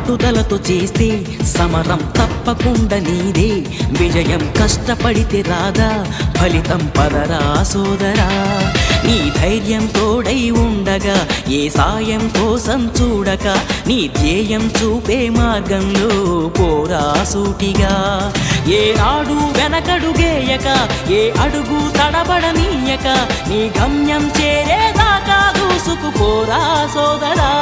పట్టుదలతో చేస్తే సమరం తప్పకుండా నీదే విజయం కష్టపడితే రాదా ఫలితం పదరా సోదరా నీ ధైర్యం తోడై ఉండగా ఏ సాయం కోసం చూడక నీ ధ్యేయం చూపే మార్గంలో పోరా సూటిగా ఏ నాడు వెనకడుగేయక ఏ అడుగు తడబడనీయక నీ గమ్యం చేరేదాకా దూసుకుపోరా సోదరా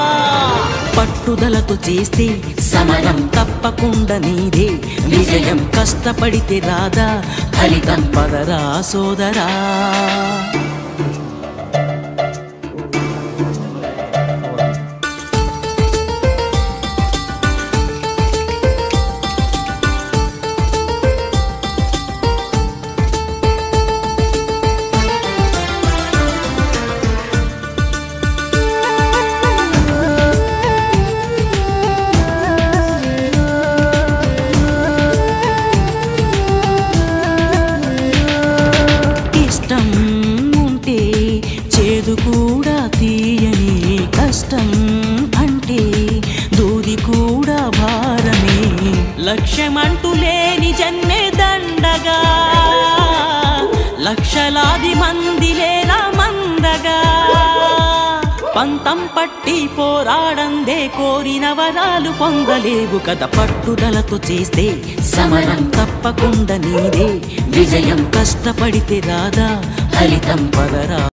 పట్టుదలతో చేస్తే సమరం తప్పకుండా నీదే విజయం కష్టపడితే రాదా ఫలితం పదరా సోదరా కూడా తీయని కష్టం అంటే దూది కూడా భారమే లక్ష్యమంటూ లేని జన్మే దండగా లక్షలాది మంది లేరా మందగా పంతం పట్టి పోరాడందే కోరిన వరాలు పొందలేవు కదా పట్టుదలతో చేస్తే సమరం తప్పకుండా నీదే విజయం కష్టపడితే రాదా ఫలితం పదరా